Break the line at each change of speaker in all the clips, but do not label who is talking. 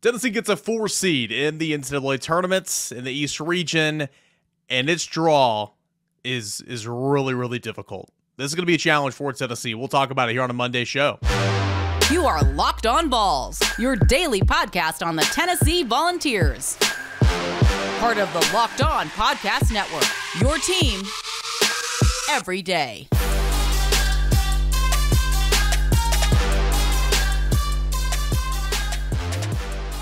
Tennessee gets a 4 seed in the NCAA tournaments in the East region, and its draw is really, really difficult. This is going to be a challenge for Tennessee. We'll talk about it here on a Monday show.
You are Locked On Vols, your daily podcast on the Tennessee Volunteers. Part of the Locked On Podcast Network, your team every day.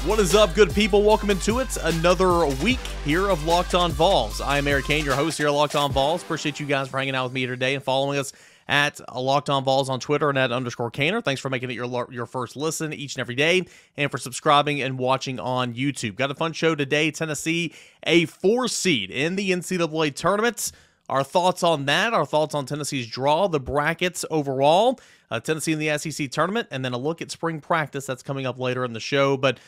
What is up, good people? Welcome into it. Another week here of Locked On Vols. I am Eric Kane, your host here at Locked On Vols. Appreciate you guys for hanging out with me today and following us at Locked On Vols on Twitter and at _Kaner. Thanks for making it your first listen each and every day, and for subscribing and watching on YouTube. Got a fun show today. Tennessee, a 4 seed in the NCAA tournament. Our thoughts on that, our thoughts on Tennessee's draw, the brackets overall, Tennessee in the SEC tournament, and then a look at spring practice. That's coming up later in the show. But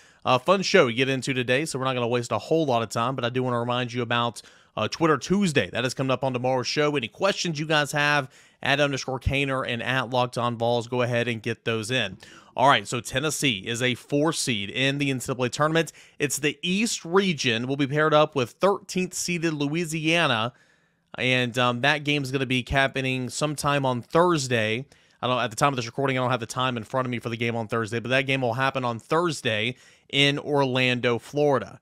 fun show to get into today, so we're not going to waste a whole lot of time, but I do want to remind you about Twitter Tuesday. That is coming up on tomorrow's show. Any questions you guys have at _Kaner and at Locked On Vols, go ahead and get those in. All right, so Tennessee is a 4 seed in the NCAA tournament. It's the East region. We'll be paired up with 13th seeded Louisiana, and that game is going to be happening sometime on Thursday. At the time of this recording, I don't have the time in front of me for the game on Thursday, but that game will happen on Thursday in Orlando, Florida.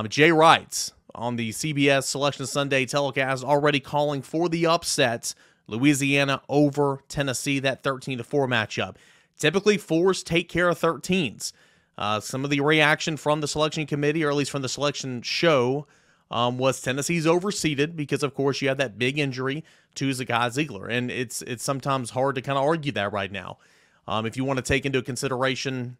Jay Wright on the CBS Selection Sunday telecast already calling for the upset. Louisiana over Tennessee, that 13-4 matchup. Typically, 4s take care of 13s. Some of the reaction from the selection committee, or at least from the selection show, was Tennessee's overseeded because, of course, you have that big injury to Josiah Ziegler, and it's sometimes hard to kind of argue that right now. If you want to take into consideration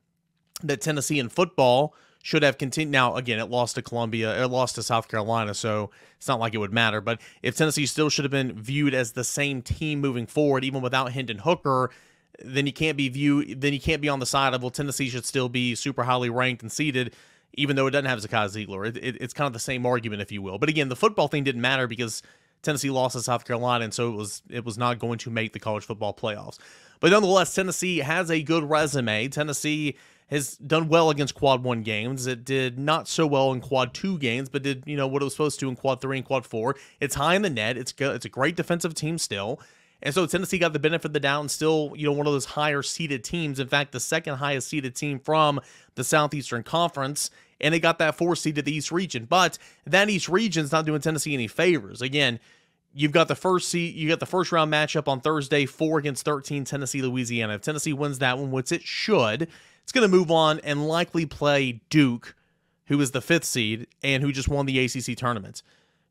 that Tennessee in football should have continued. Now, again, it lost to Columbia, it lost to South Carolina, so it's not like it would matter. But if Tennessee still should have been viewed as the same team moving forward, even without Hendon Hooker, then you can't be on the side of, well, Tennessee should still be super highly ranked and seeded, even though it doesn't have Josiah Ziegler. It's kind of the same argument, if you will. But again, the football thing didn't matter because Tennessee lost to South Carolina, and so it was not going to make the college football playoffs. But nonetheless, Tennessee has a good resume. Tennessee has done well against Quad 1 games. It did not so well in Quad 2 games, but did what it was supposed to in Quad 3 and Quad 4. It's high in the net. It's good. It's a great defensive team still. And so Tennessee got the benefit of the doubt and still, one of those higher seeded teams. In fact, the second highest seeded team from the Southeastern Conference. And they got that 4 seed to the East region. But that East region's not doing Tennessee any favors. Again, you've got the first seed, you got the first round matchup on Thursday, 4 against 13, Tennessee, Louisiana. If Tennessee wins that one, which it should, it's going to move on and likely play Duke, who is the 5th seed and who just won the ACC tournament.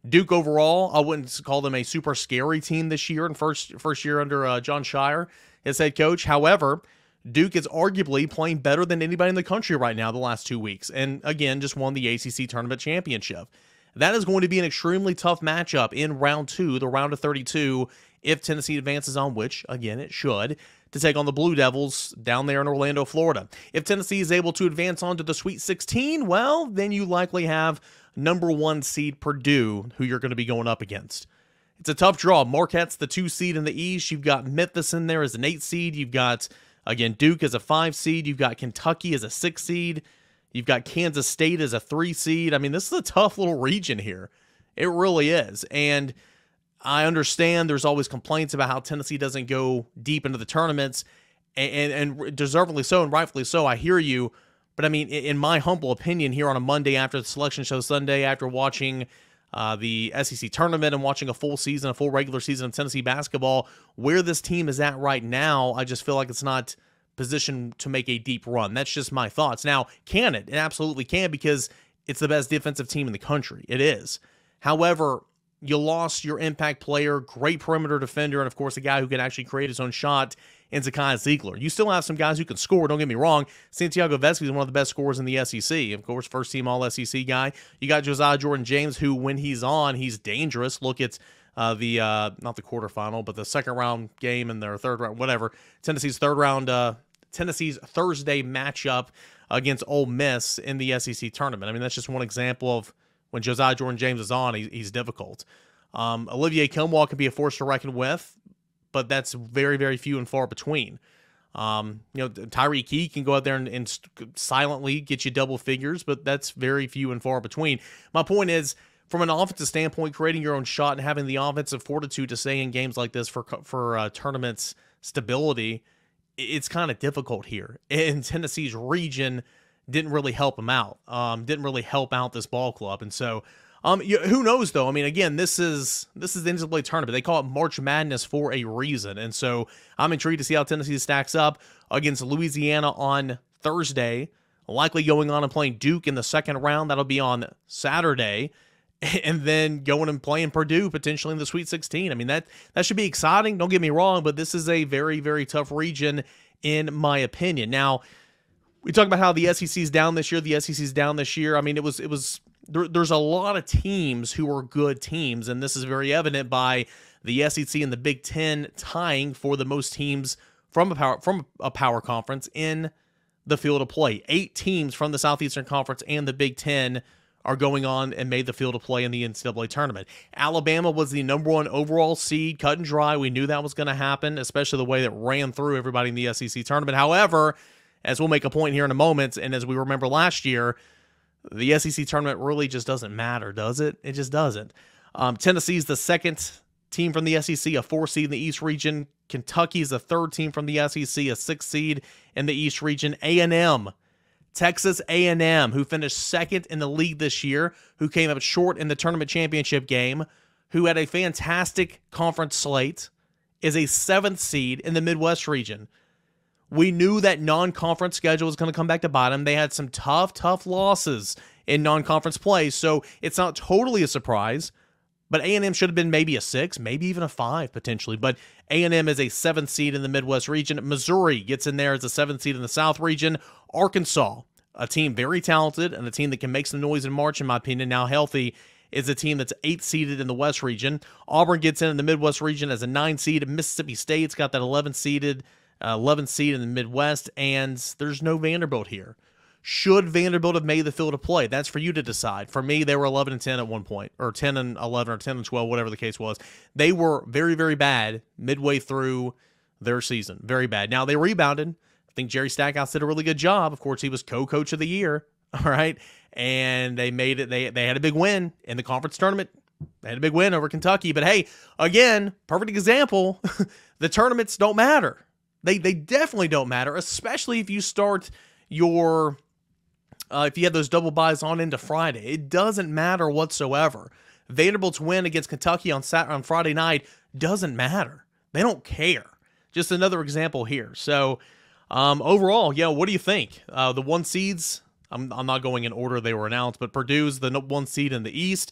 Duke overall, I wouldn't call them a super scary team this year in first year under John Shire as head coach. However, Duke is arguably playing better than anybody in the country right now the last 2 weeks. And again, just won the ACC tournament championship. That is going to be an extremely tough matchup in round 2, the round of 32, if Tennessee advances on, which, again, it should, to take on the Blue Devils down there in Orlando, Florida. If Tennessee is able to advance on to the Sweet 16, well, then you likely have number 1 seed Purdue, who you're going to be going up against. It's a tough draw. Marquette's the 2 seed in the East. You've got Memphis in there as an 8 seed. You've got, again, Duke as a 5 seed. You've got Kentucky as a 6 seed. You've got Kansas State as a 3 seed. I mean, this is a tough little region here. It really is. And I understand there's always complaints about how Tennessee doesn't go deep into the tournaments, and deservedly so and rightfully so. I hear you. But I mean, in my humble opinion, here on a Monday after the selection show Sunday, after watching the SEC tournament and watching a full regular season of Tennessee basketball, where this team is at right now, I just feel like it's not positioned to make a deep run. That's just my thoughts. Now, can it? It absolutely can, because it's the best defensive team in the country. It is. However, you lost your impact player, great perimeter defender, and of course a guy who can actually create his own shot in Josiah Ziegler. You still have some guys who can score, don't get me wrong. Santiago Vescovi is one of the best scorers in the SEC. Of course, first-team All-SEC guy. You got Josiah Jordan-James, who, when he's on, he's dangerous. Look at not the quarterfinal, but the second-round game and their third round, whatever. Tennessee's Thursday matchup against Ole Miss in the SEC tournament. I mean, that's just one example of when Josiah Jordan-James is on, he's difficult. Olivier Kilmwall can be a force to reckon with, but that's very, very few and far between. Tyreek Key can go out there and silently get you double figures, but that's very few and far between. My point is, from an offensive standpoint, creating your own shot and having the offensive fortitude to stay in games like this for tournaments stability, it's kind of difficult here. And Tennessee's region didn't really help them out. Didn't really help out this ball club, and so. Who knows, though? I mean, again, this is the NCAA tournament. They call it March Madness for a reason. And so I'm intrigued to see how Tennessee stacks up against Louisiana on Thursday, likely going on and playing Duke in the second round. That'll be on Saturday, and then going and playing Purdue potentially in the Sweet 16. I mean, that should be exciting. Don't get me wrong, but this is a very, very tough region in my opinion. Now, we talk about how the SEC's down this year. The SEC's down this year. I mean, it was there's a lot of teams who are good teams, and this is very evident by the SEC and the Big Ten tying for the most teams from a power conference in the field of play. 8 teams from the Southeastern Conference and the Big Ten are going on and made the field of play in the NCAA tournament. Alabama was the number 1 overall seed, cut and dry. We knew that was going to happen, especially the way that ran through everybody in the SEC tournament. However, as we'll make a point here in a moment, and as we remember last year, the SEC tournament really just doesn't matter, does it? It just doesn't. Tennessee's the second team from the SEC, a 4 seed in the East region. Kentucky's the third team from the SEC, a 6 seed in the East region. A&M, Texas A&M, who finished second in the league this year, who came up short in the tournament championship game, who had a fantastic conference slate, is a 7th seed in the Midwest region. We knew that non-conference schedule was going to come back to bite them. They had some tough losses in non-conference play, so it's not totally a surprise. But A&M should have been maybe a 6, maybe even a 5 potentially. But A&M is a 7th seed in the Midwest region. Missouri gets in there as a 7th seed in the South region. Arkansas, a team very talented and a team that can make some noise in March, in my opinion, now healthy, is a team that's 8th seeded in the West region. Auburn gets in the Midwest region as a 9 seed. Mississippi State's got that 11th seed in the Midwest, and there's no Vanderbilt here. Should Vanderbilt have made the field of play? That's for you to decide. For me, they were 11-10 at one point, or 10-11, or 10-12, whatever the case was. They were very, very bad midway through their season. Very bad. Now, they rebounded. I think Jerry Stackhouse did a really good job. Of course, he was co-coach of the year, all right? And they made it. They had a big win in the conference tournament. They had a big win over Kentucky. But, hey, again, perfect example, the tournaments don't matter. They definitely don't matter, especially if you start your if you have those double buys on into Friday. It doesn't matter whatsoever. Vanderbilt's win against Kentucky on Friday night doesn't matter. They don't care. Just another example here. So overall, yeah, what do you think? The 1 seeds, I'm not going in order they were announced, but Purdue's the 1 seed in the East.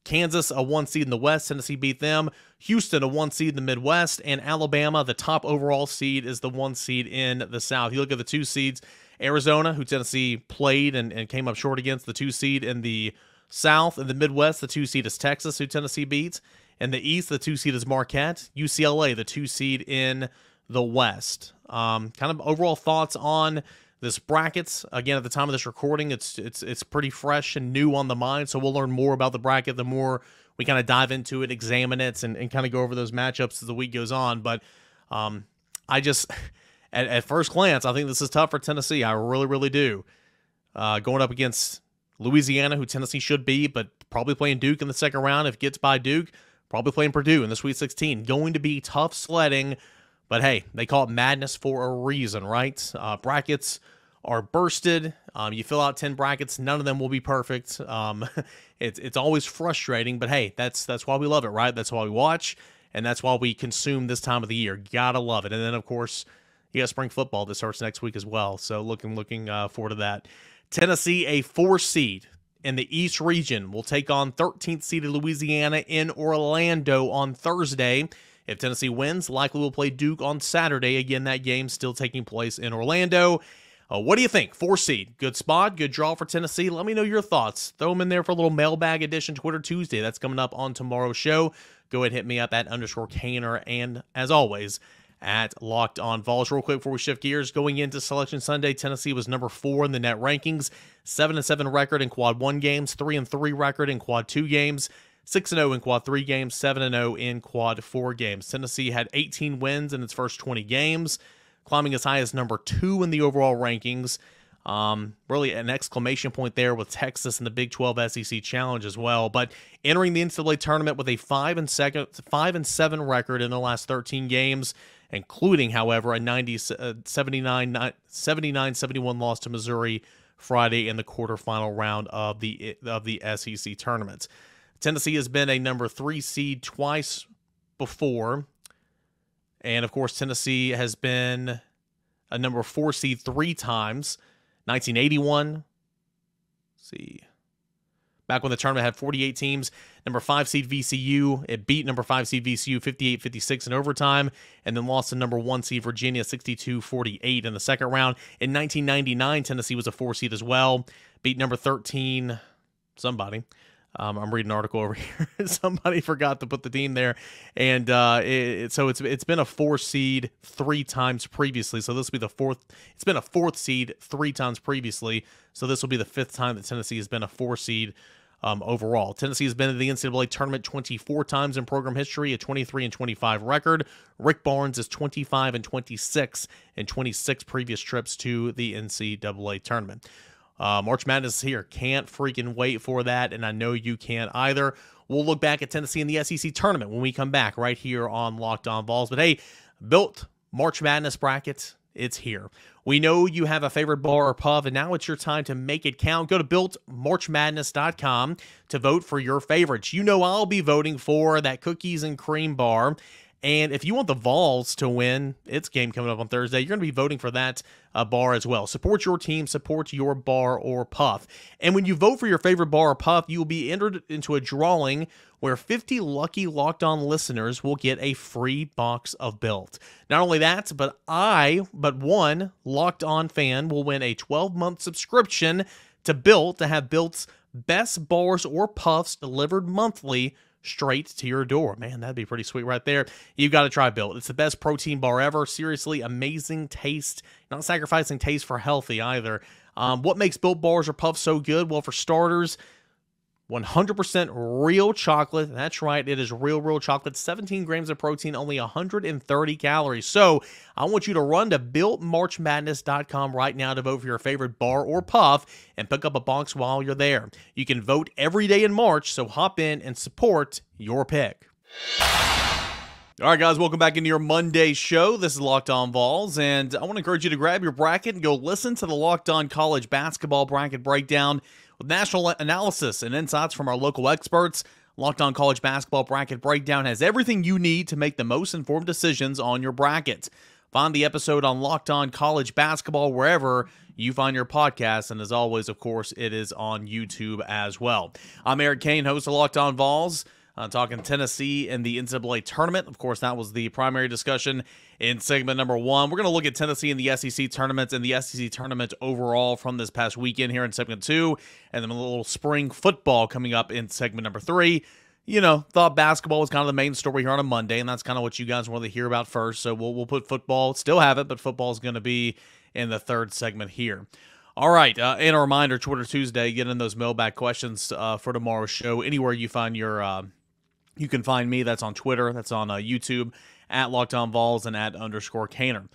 Kansas, a 1 seed in the West. Tennessee beat them. Houston, a 1 seed in the Midwest. And Alabama, the top overall seed, is the 1 seed in the South. You look at the 2 seeds, Arizona, who Tennessee played and came up short against, the 2 seed in the South. In the Midwest, the 2 seed is Texas, who Tennessee beats. In the East, the 2 seed is Marquette. UCLA, the 2 seed in the West. Kind of overall thoughts on this brackets. Again, at the time of this recording, it's pretty fresh and new on the mind, so we'll learn more about the bracket the more we kind of dive into it, examine it, and kind of go over those matchups as the week goes on. But I just, at first glance, I think this is tough for Tennessee. I really, really do. Going up against Louisiana, who Tennessee should be, but probably playing Duke in the second round. If it gets by Duke, probably playing Purdue in the Sweet 16. Going to be tough sledding. But hey, they call it madness for a reason, right? Brackets are bursted. You fill out 10 brackets, none of them will be perfect. It's always frustrating, but hey, that's why we love it, right? That's why we watch, and that's why we consume this time of the year. Gotta love it. And then of course, you got spring football that starts next week as well. So looking forward to that. Tennessee, a 4 seed in the East region, will take on 13th seeded Louisiana in Orlando on Thursday. If Tennessee wins, likely will play Duke on Saturday. Again, that game still taking place in Orlando. What do you think? 4 seed. Good spot, good draw for Tennessee. Let me know your thoughts. Throw them in there for a little mailbag edition Twitter Tuesday. That's coming up on tomorrow's show. Go ahead and hit me up at _Caner, and as always, at Locked On Vols. Real quick before we shift gears, going into Selection Sunday, Tennessee was number 4 in the net rankings, 7-7 record in Quad 1 games, 3-3 record in Quad 2 games, 6-0 in Quad 3 games, 7-0 in Quad 4 games. Tennessee had 18 wins in its first 20 games. climbing as high as number 2 in the overall rankings. Really an exclamation point there with Texas and the Big 12 SEC Challenge as well. But entering the NCAA tournament with a 5-7 record in the last 13 games, including, however, a 79-71 loss to Missouri Friday in the quarterfinal round of the SEC tournament. Tennessee has been a number 3 seed twice before, and of course Tennessee has been a number 4 seed 3 times. 1981. Let's see. Back when the tournament had 48 teams, number 5 seed VCU, it beat number 5 seed VCU 58-56 in overtime, and then lost to number 1 seed Virginia 62-48 in the second round. In 1999, Tennessee was a 4 seed as well, beat number 13 somebody. I'm reading an article over here. Somebody forgot to put the team there, and so it's been a 4 seed 3 times previously. So this will be the 4th. It's been a 4th seed 3 times previously. So this will be the 5th time that Tennessee has been a 4 seed overall. Tennessee has been in the NCAA tournament 24 times in program history, a 23-25 record. Rick Barnes is 25-26 in 26 previous trips to the NCAA tournament. March Madness is here. Can't freaking wait for that, and I know you can't either. We'll look back at Tennessee in the SEC tournament when we come back right here on Locked On Vols. But hey, built March Madness bracket, it's here. We know you have a favorite bar or pub, and now it's your time to make it count. Go to builtmarchmadness.com to vote for your favorites. You know I'll be voting for that cookies and cream bar. And if you want the Vols to win its game coming up on Thursday, you're going to be voting for that bar as well. Support your team, support your bar or puff. And when you vote for your favorite bar or puff, you will be entered into a drawing where 50 lucky Locked On listeners will get a free box of Built. Not only that, but one Locked On fan will win a 12-month subscription to Built to have Built's best bars or puffs delivered monthly straight to your door. Man, that'd be pretty sweet right there. You've got to try Built. It's the best protein bar ever. Seriously, amazing taste. Not sacrificing taste for healthy either. What makes Built bars or puffs so good? Well, for starters, 100% real chocolate. That's right, it is real chocolate. 17 grams of protein, only 130 calories. So I want you to run to BuiltMarchMadness.com right now to vote for your favorite bar or puff and pick up a box while you're there. You can vote every day in March, so hop in and support your pick. All right, guys, welcome back into your Monday show. This is Locked On Vols, and I want to encourage you to grab your bracket and go listen to the Locked On College Basketball Bracket Breakdown with national analysis and insights from our local experts. Locked On College Basketball Bracket Breakdown has everything you need to make the most informed decisions on your bracket. Find the episode on Locked On College Basketball wherever you find your podcast, and as always, of course, it is on YouTube as well. I'm Eric Kane, host of Locked On Vols. Talking Tennessee in the NCAA tournament. Of course, that was the primary discussion in segment number 1. We're going to look at Tennessee in the SEC tournament and the SEC tournament overall from this past weekend here in segment 2, and then a little spring football coming up in segment number 3. You know, thought basketball was kind of the main story here on a Monday, and that's kind of what you guys want to hear about first. So we'll put football, still have it, but football is going to be in the third segment here. All right, and a reminder, Twitter Tuesday, get in those mailbag questions for tomorrow's show. Anywhere you find your you can find me. That's on Twitter. That's on YouTube, at Locked On Vols and at _Kaner.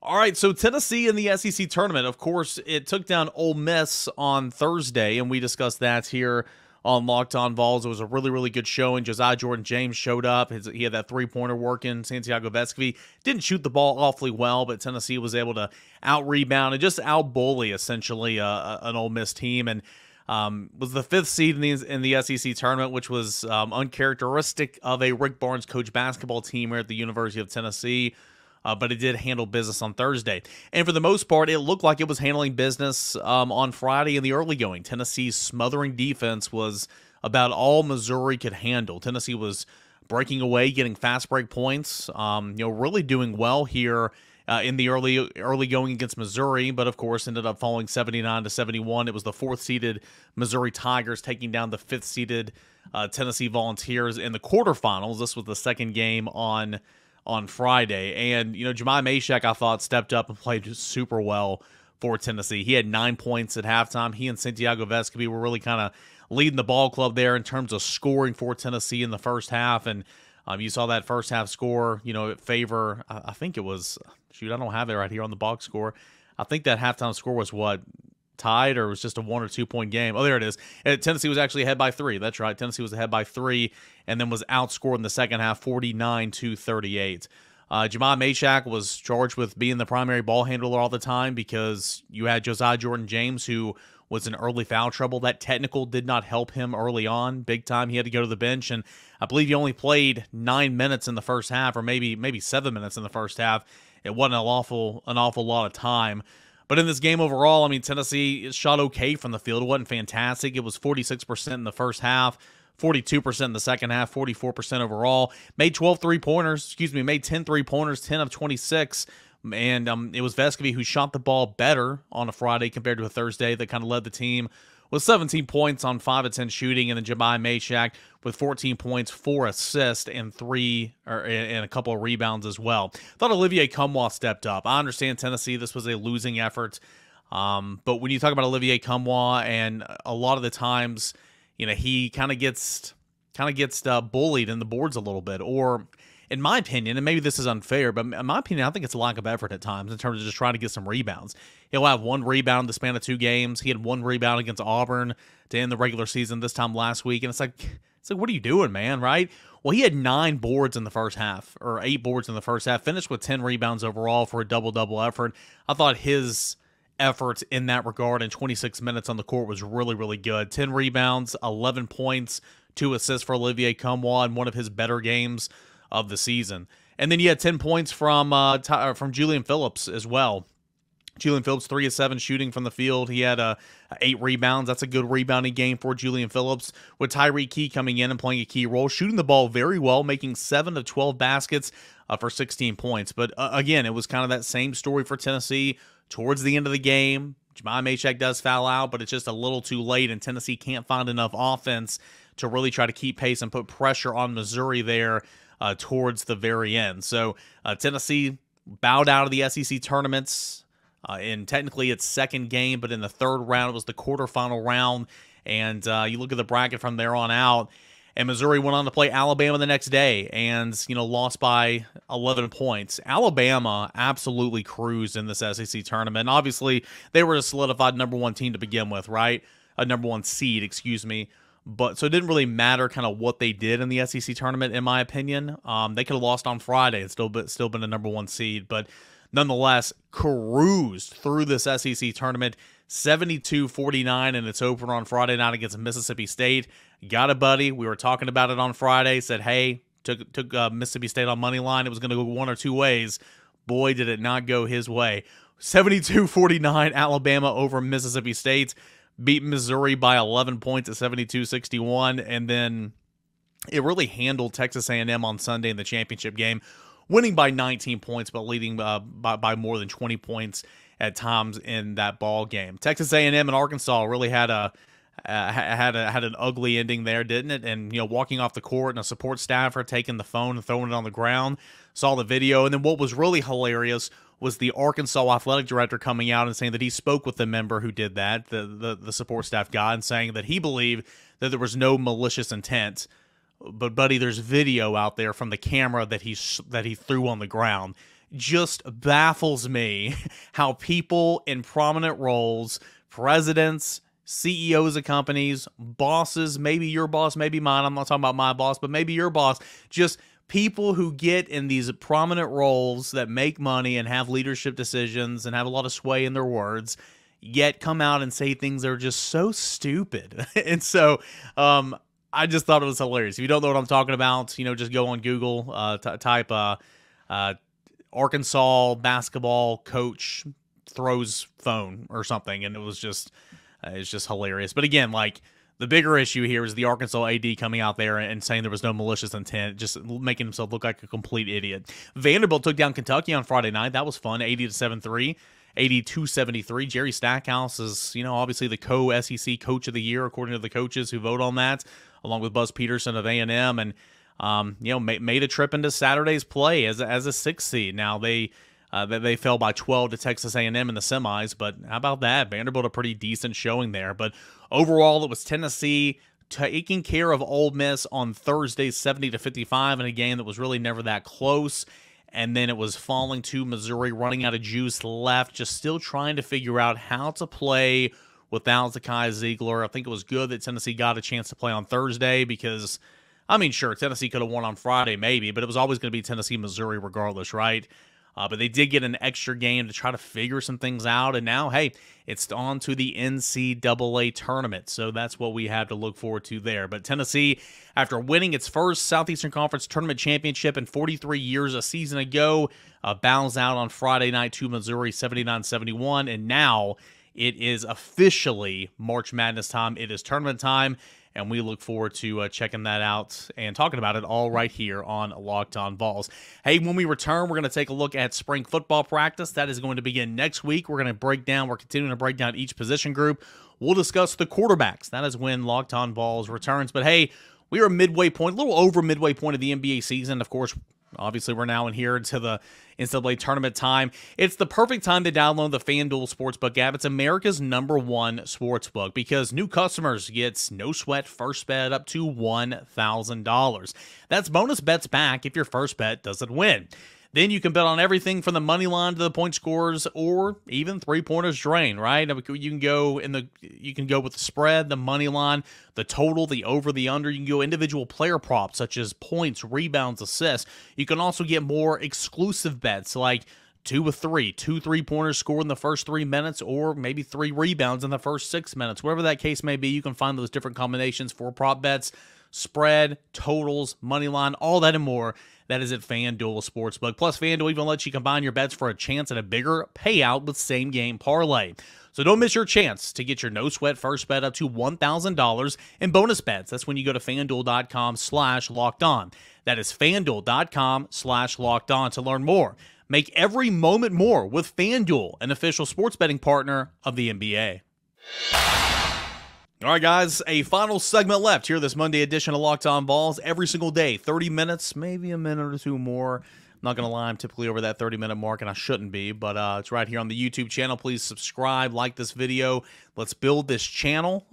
All right, so Tennessee in the SEC tournament. Of course, it took down Ole Miss on Thursday, and we discussed that here on Locked On Vols. It was a really good showing. Josiah Jordan-James showed up. He had that three-pointer working. Santiago Vescovi didn't shoot the ball awfully well, but Tennessee was able to out-rebound and just out-bully, essentially, an Ole Miss team. And was the 5th seed in the SEC tournament, which was uncharacteristic of a Rick Barnes coach basketball team here at the University of Tennessee, but it did handle business on Thursday. And for the most part, it looked like it was handling business on Friday in the early going. Tennessee's smothering defense was about all Missouri could handle. Tennessee was breaking away, getting fast break points, really doing well here in the early going against Missouri, but of course ended up falling 79-71. It was the 4th-seeded Missouri Tigers taking down the 5th-seeded Tennessee Volunteers in the quarterfinals. This was the second game on Friday, and Jemiah Mashack, I thought, stepped up and played super well for Tennessee. He had 9 points at halftime. He and Santiago Vescovi were really kind of leading the ball club there in terms of scoring for Tennessee in the first half, and You saw that first half score, favor, I think it was, shoot, I don't have it right here on the box score. I think that halftime score was what, tied, or it was just a 1 or 2 point game? Oh, there it is. Tennessee was actually ahead by 3. That's right. Tennessee was ahead by 3 and then was outscored in the second half 49-38. Josiah Mashack was charged with being the primary ball handler all the time because you had Josiah Jordan-James, who was in early foul trouble. That technical did not help him early on, big time. He had to go to the bench, and I believe he only played 9 minutes in the first half, or maybe 7 minutes in the first half. It wasn't an awful lot of time. But in this game overall, I mean, Tennessee shot okay from the field. It wasn't fantastic. It was 46% in the first half, 42% in the second half, 44% overall. Made 12 three-pointers, made 10 three-pointers, 10 of 26. And it was Vescovi who shot the ball better on a Friday compared to a Thursday that kind of led the team with 17 points on 5 of 10 shooting, and then Josiah Mashack with 14 points, 4 assists, and a couple of rebounds as well. Thought Olivier Cumwa stepped up. I understand Tennessee, this was a losing effort, but when you talk about Olivier Cumwa, and a lot of the times, he kind of gets bullied in the boards a little bit, or in my opinion, and maybe this is unfair, but in my opinion, I think it's a lack of effort at times in terms of just trying to get some rebounds. He'll have 1 rebound in the span of 2 games. He had 1 rebound against Auburn to end the regular season this time last week, and it's like, what are you doing, man, right? Well, he had 9 boards in the first half, or 8 boards in the first half, finished with 10 rebounds overall for a double-double effort. I thought his effort in that regard in 26 minutes on the court was really, really good. 10 rebounds, 11 points, 2 assists for Olivier Cumwa in one of his better games of the season. And then you had 10 points from Julian Phillips as well. Julian Phillips, 3 of 7 shooting from the field. He had 8 rebounds. That's a good rebounding game for Julian Phillips, with Tyreke Key coming in and playing a key role, shooting the ball very well, making 7 of 12 baskets for 16 points. But again, it was kind of that same story for Tennessee towards the end of the game. Josiah Mashack does foul out, but it's just a little too late, and Tennessee can't find enough offense to really try to keep pace and put pressure on Missouri there towards the very end. So Tennessee bowed out of the SEC tournaments in technically its second game, but in the third round, it was the quarterfinal round, and you look at the bracket from there on out, and Missouri went on to play Alabama the next day and, lost by 11 points. Alabama absolutely cruised in this SEC tournament. And obviously, they were a solidified number 1 team to begin with, right? A number 1 seed, excuse me. But so it didn't really matter kind of what they did in the SEC tournament, in my opinion. They could have lost on Friday and still been a number 1 seed, but nonetheless cruised through this SEC tournament, 72-49 in its opener on Friday night against Mississippi State. Got it, buddy. We were talking about it on Friday. Said, hey, took Mississippi State on money line. It was going to go 1 or 2 ways. Boy, did it not go his way. 72-49 Alabama over Mississippi State. Beat Missouri by 11 points at 72-61, and then it really handled Texas A&M on Sunday in the championship game, winning by 19 points, but leading by more than 20 points at times in that ball game. Texas A&M and Arkansas really had an ugly ending there, didn't it? And walking off the court and a support staffer taking the phone and throwing it on the ground. Saw the video, and then what was really hilarious was the Arkansas athletic director coming out and saying that he spoke with the member who did that, the support staff guy, and saying that he believed that there was no malicious intent. But, buddy, there's video out there from the camera that he threw on the ground. Just baffles me how people in prominent roles, presidents, CEOs of companies, bosses, maybe your boss, maybe mine, I'm not talking about my boss, but maybe your boss, just people who get in these prominent roles that make money and have leadership decisions and have a lot of sway in their words, yet come out and say things that are just so stupid. And so I just thought it was hilarious. If you don't know what I'm talking about, just go on Google, type Arkansas basketball coach throws phone or something, and it's just hilarious. But again, the bigger issue here is the Arkansas AD coming out there and saying there was no malicious intent, just making himself look like a complete idiot. Vanderbilt took down Kentucky on Friday night. That was fun, 80-73, 82-73. Jerry Stackhouse is, obviously the co-SEC Coach of the Year, according to the coaches who vote on that, along with Buzz Peterson of A&M, and made a trip into Saturday's play as a 6th seed. Now they fell by 12 to Texas A&M in the semis, but how about that? Vanderbilt a pretty decent showing there. But overall, it was Tennessee taking care of Ole Miss on Thursday, 70-55, in a game that was really never that close. And then it was falling to Missouri, running out of juice left, just still trying to figure out how to play without Zakai Ziegler. I think it was good that Tennessee got a chance to play on Thursday because, I mean, sure, Tennessee could have won on Friday maybe, but it was always going to be Tennessee-Missouri regardless, right? But they did get an extra game to try to figure some things out, and now, hey, it's on to the NCAA Tournament, so that's what we have to look forward to there. But Tennessee, after winning its first Southeastern Conference Tournament championship in 43 years a season ago, bows out on Friday night to Missouri 79-71, and now it is officially March Madness time. It is tournament time, and we look forward to checking that out and talking about it all right here on Locked On Vols. Hey, when we return, we're going to take a look at spring football practice. That is going to begin next week. We're continuing to break down each position group. We'll discuss the quarterbacks. That is when Locked On Vols returns. But hey, we are midway point, a little over midway point of the NBA season. Of course, obviously, we're now in here into the NCAA tournament time. It's the perfect time to download the FanDuel Sportsbook app. It's America's #1 sportsbook because new customers get no sweat first bet up to $1,000. That's bonus bets back if your first bet doesn't win. Then you can bet on everything from the money line to the point scores or even three-pointers drain, right? You can go with the spread, the money line, the total, the over, the under. You can go individual player props such as points, rebounds, assists. You can also get more exclusive bets like 2 of 3, 2 3-pointers scored in the first 3 minutes, or maybe 3 rebounds in the first 6 minutes. Whatever that case may be, you can find those different combinations for prop bets, spread, totals, money line, all that and more. That is at FanDuel Sportsbook. Plus, FanDuel even lets you combine your bets for a chance at a bigger payout with same-game parlay. So don't miss your chance to get your no-sweat first bet up to $1,000 in bonus bets. That's when you go to FanDuel.com/lockedon. That is FanDuel.com/lockedon to learn more. Make every moment more with FanDuel, an official sports betting partner of the NBA. All right, guys, a final segment left here this Monday edition of Locked On Vols. Every single day, 30 minutes, maybe a minute or two more. I'm not going to lie, I'm typically over that 30-minute mark, and I shouldn't be, but it's right here on the YouTube channel. Please subscribe, like this video. Let's build this channel.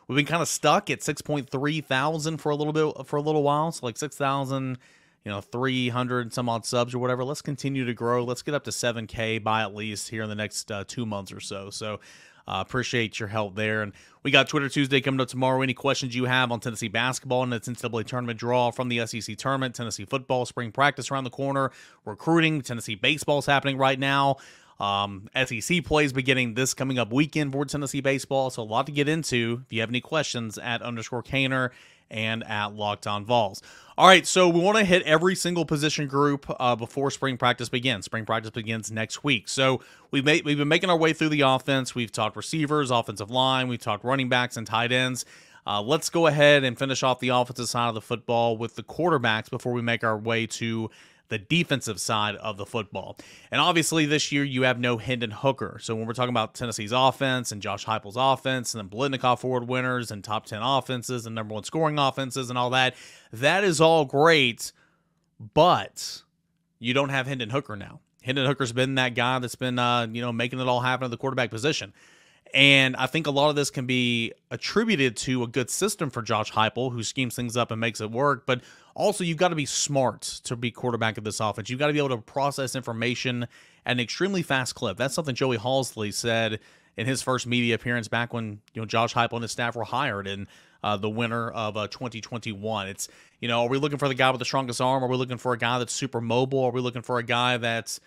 We've been kind of stuck at 6.3 thousand for a little while, so like 6,000, 300 some odd subs or whatever. Let's continue to grow. Let's get up to 7K by at least here in the next 2 months or so. So appreciate your help there. And we got Twitter Tuesday coming up tomorrow. Any questions you have on Tennessee basketball and its NCAA tournament draw from the SEC tournament, Tennessee football, spring practice around the corner, recruiting, Tennessee baseball's happening right now. SEC plays beginning this coming up weekend for Tennessee baseball. So a lot to get into. If you have any questions, at _Caner and at Locked On Vols. All right, so we want to hit every single position group before spring practice begins. Spring practice begins next week. So we've been making our way through the offense. We've talked receivers, offensive line. We've talked running backs and tight ends. Let's go ahead and finish off the offensive side of the football with the quarterbacks before we make our way to the defensive side of the football. And obviously this year you have no Hendon Hooker. So when we're talking about Tennessee's offense and Josh Heupel's offense and then Biletnikoff Award winners and top 10 offenses and #1 scoring offenses and all that, that is all great, but you don't have Hendon Hooker now. Hendon Hooker's been that guy that's been making it all happen at the quarterback position. And I think a lot of this can be attributed to a good system for Josh Heupel, who schemes things up and makes it work. But also, you've got to be smart to be quarterback of this offense. You've got to be able to process information at an extremely fast clip. That's something Joey Halsley said in his first media appearance back when Josh Heupel and his staff were hired in the winter of 2021. It's, are we looking for the guy with the strongest arm? Are we looking for a guy that's super mobile? Are we looking for a guy that's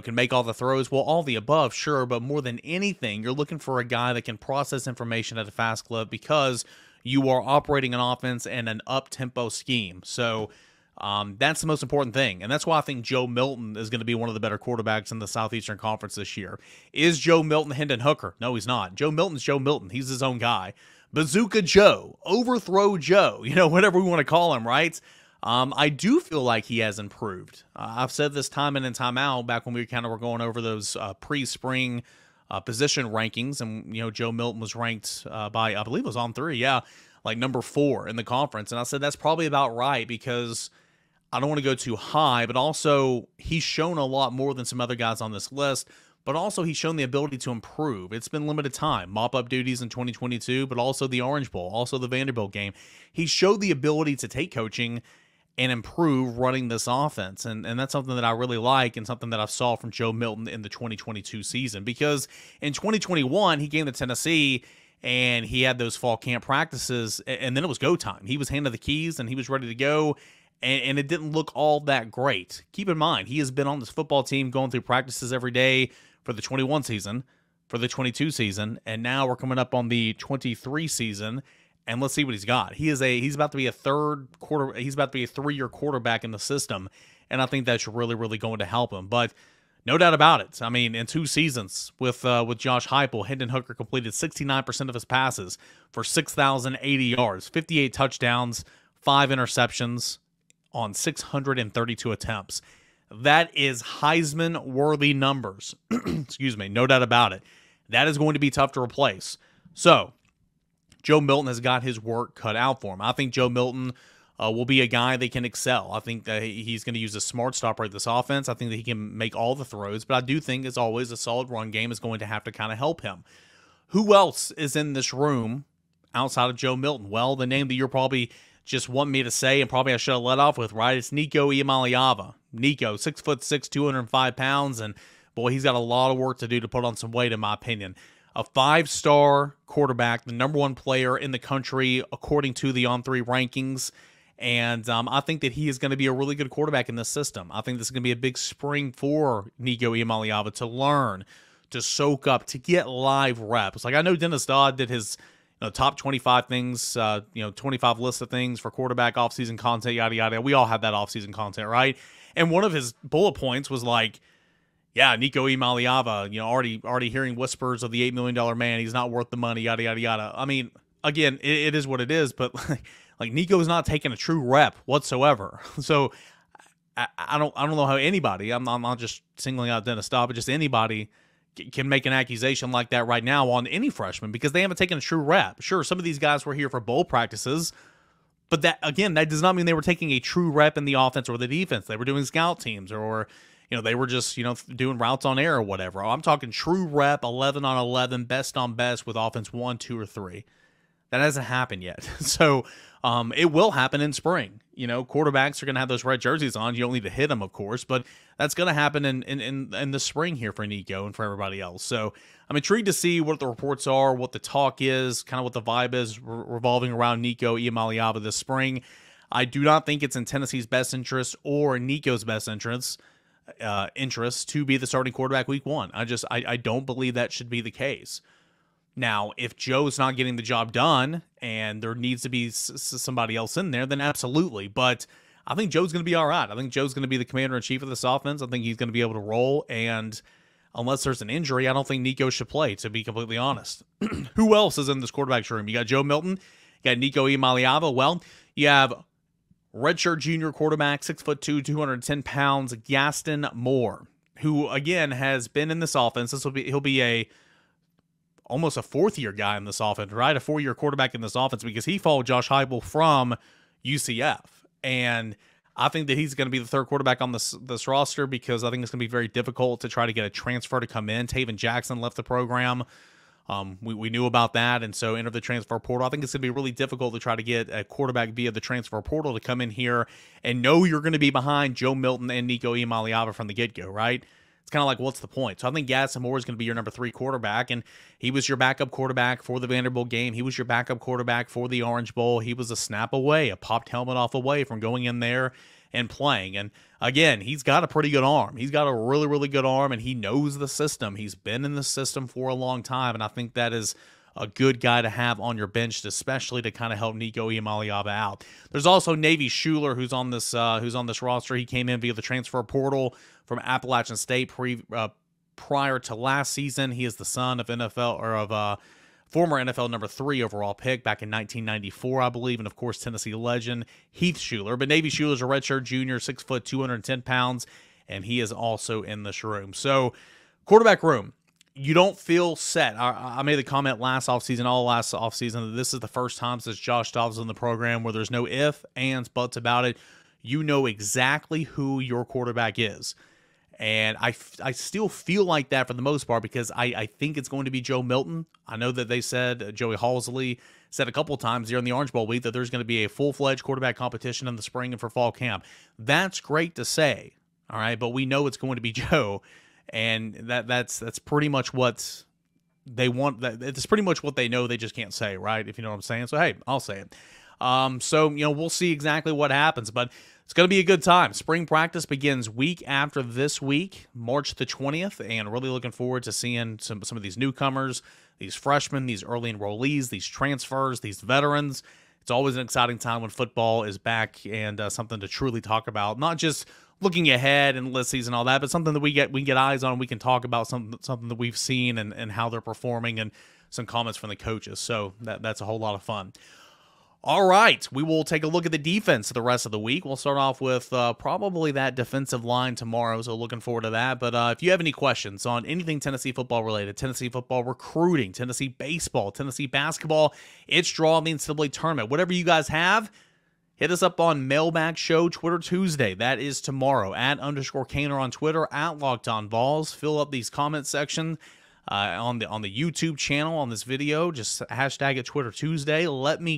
can make all the throws? Well, all the above, sure, but more than anything, you're looking for a guy that can process information at a fast clip because you are operating an offense in an up-tempo scheme. So that's the most important thing, and that's why I think Joe Milton is going to be one of the better quarterbacks in the Southeastern Conference this year. Is Joe Milton Hendon Hooker? No, he's not. Joe Milton's Joe Milton. He's his own guy. Bazooka Joe, Overthrow Joe, whatever we want to call him, right? I do feel like he has improved. I've said this time in and time out back when we were going over those pre-spring position rankings, and Joe Milton was ranked by, I believe it was On 3, like number 4 in the conference, and I said that's probably about right because I don't want to go too high, but also he's shown a lot more than some other guys on this list. but also he's shown the ability to improve. It's been limited time, mop-up duties in 2022, but also the Orange Bowl, also the Vanderbilt game. He showed the ability to take coaching and improve running this offense, and that's something that I really like and something that I saw from Joe Milton in the 2022 season, because in 2021, he came to Tennessee, and he had those fall camp practices, and then it was go time. He was handed the keys, and he was ready to go, and it didn't look all that great. Keep in mind, he has been on this football team going through practices every day for the 21 season, for the 22 season, and now we're coming up on the 23 season, and let's see what he's got. He's about to be a 3-year quarterback in the system, and I think that's really, really going to help him. But no doubt about it. I mean, in 2 seasons with Josh Heupel, Hendon Hooker completed 69% of his passes for 6,080 yards, 58 touchdowns, 5 interceptions on 632 attempts. That is Heisman-worthy numbers. Excuse me, no doubt about it. That is going to be tough to replace. So, Joe Milton has got his work cut out for him. I think Joe Milton will be a guy that can excel. I think that he's going to use a smart to operate this offense. I think that he can make all the throws, but I do think, as always, a solid run game is going to have to kind of help him. Who else is in this room outside of Joe Milton? Well, the name that you're probably just want me to say, and probably I should have let off with, right? It's Nico Iamaleava. Nico, 6'6", 205 pounds, and boy, he's got a lot of work to do to put on some weight, in my opinion. A 5-star quarterback, the number 1 player in the country, according to the On3 rankings. And I think that he is going to be a really good quarterback in this system. I think this is going to be a big spring for Nico Iamaleava to learn, to soak up, to get live reps. Like, I know Dennis Dodd did his top 25 things, 25 list of things for quarterback offseason content, yada, yada. We all have that offseason content, right? And one of his bullet points was like, yeah, Nico Iamaleava, already hearing whispers of the $8 million man. He's not worth the money, yada, yada, yada. I mean, again, it is what it is, but like Nico is not taking a true rep whatsoever. So I don't know how anybody, I'm not just singling out Dennis Dodd, but just anybody can make an accusation like that right now on any freshman, because they haven't taken a true rep. Sure, some of these guys were here for bowl practices, but that does not mean they were taking a true rep in the offense or the defense. They were doing scout teams, or they were just, doing routes on air or whatever. I'm talking true rep, 11 on 11, best on best with offense 1, 2, or 3. That hasn't happened yet. So it will happen in spring. Quarterbacks are going to have those red jerseys on. You don't need to hit them, of course, but that's going to happen in the spring here for Nico and for everybody else. So I'm intrigued to see what the reports are, what the talk is, kind of what the vibe is revolving around Nico Iamaleava this spring. I do not think it's in Tennessee's best interest or Nico's best interest to be the starting quarterback week 1. I don't believe that should be the case. Now, if Joe's not getting the job done and there needs to be somebody else in there, then absolutely. But I think Joe's going to be all right. I think Joe's going to be the commander-in-chief of this offense. I think he's going to be able to roll. And unless there's an injury, I don't think Nico should play, to be completely honest. Who else is in this quarterback's room? You got Joe Milton. You got Nico Iamaleava. Well, you have redshirt junior quarterback, 6'2", 210 pounds, Gaston Moore, who, again, has been in this offense. He'll be almost a 4th-year guy in this offense, right? A 4-year quarterback in this offense, because he followed Josh Heupel from UCF. And I think that he's going to be the 3rd quarterback on this roster, because I think it's going to be very difficult to try to get a transfer to come in. Taven Jackson left the program. We knew about that, and so entered the transfer portal. I think it's going to be really difficult to try to get a quarterback via the transfer portal to come in here and know you're going to be behind Joe Milton and Nico Iamaleava from the get-go, right? It's kind of like, what's the point? So I think Gaston Moore is going to be your number 3 quarterback, and he was your backup quarterback for the Vanderbilt game. He was your backup quarterback for the Orange Bowl. He was a snap away, a popped helmet off away from going in there and playing. And again, he's got a pretty good arm. He's got a really, really good arm, and he knows the system. He's been in the system for a long time, and I think that is a good guy to have on your bench, especially to kind of help Nico Iamaleava out. There's also Navy Schuler, who's on this roster. He came in via the transfer portal from Appalachian State prior to last season. He is the son of former NFL number 3 overall pick back in 1994, I believe, and of course Tennessee legend Heath Schuler. But Navy Schuler's a redshirt junior, 6', 210 pounds, and he is also in this room. So, quarterback room. You don't feel set. I made the comment last offseason that this is the first time since Josh Dobbs was in the program where there's no ifs, ands, buts about it. You know exactly who your quarterback is. And I still feel like that for the most part because I think it's going to be Joe Milton. I know that they said, Joey Halsley said a couple times during the Orange Bowl week that there's going to be a full-fledged quarterback competition in the spring and for fall camp. That's great to say, all right, but we know it's going to be Joe, and that's pretty much what they want. It's pretty much what they know. They just can't say, right? If you know what I'm saying. So hey, I'll say it. So we'll see exactly what happens, but it's going to be a good time. Spring practice begins week after this week, March the 20th, and really looking forward to seeing some of these newcomers, these freshmen, these early enrollees, these transfers, these veterans. It's always an exciting time when football is back and something to truly talk about, not just looking ahead and list season and all that, but something that we can get eyes on. We can talk about something that we've seen and how they're performing and some comments from the coaches. So that's a whole lot of fun. All right, we will take a look at the defense the rest of the week. We'll start off with probably that defensive line tomorrow, so looking forward to that. But if you have any questions on anything Tennessee football related, Tennessee football recruiting, Tennessee baseball, Tennessee basketball, its draw in the NCAA Tournament, whatever you guys have, hit us up on Mailbag Show Twitter Tuesday. That is tomorrow, @_Caner on Twitter, @LockedOnVols. Fill up these comment sections. On the YouTube channel on this video, just hashtag it Twitter Tuesday. Let me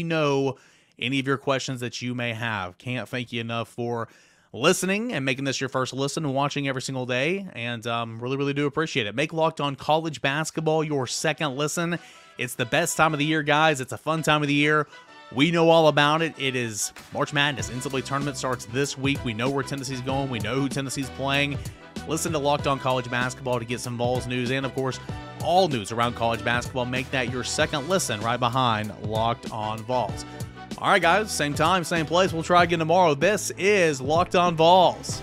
know any of your questions that you may have. Can't thank you enough for listening and making this your first listen and watching every single day, and really do appreciate it. Make Locked On College Basketball your second listen. It's the best time of the year, guys. It's a fun time of the year. We know all about it. It is March Madness. NCAA Tournament starts this week. We know where Tennessee's going. We know who Tennessee's playing. Listen to Locked On College Basketball to get some Vols news and, of course, all news around college basketball. Make that your second listen right behind Locked On Vols. All right, guys, same time, same place. We'll try again tomorrow. This is Locked On Vols.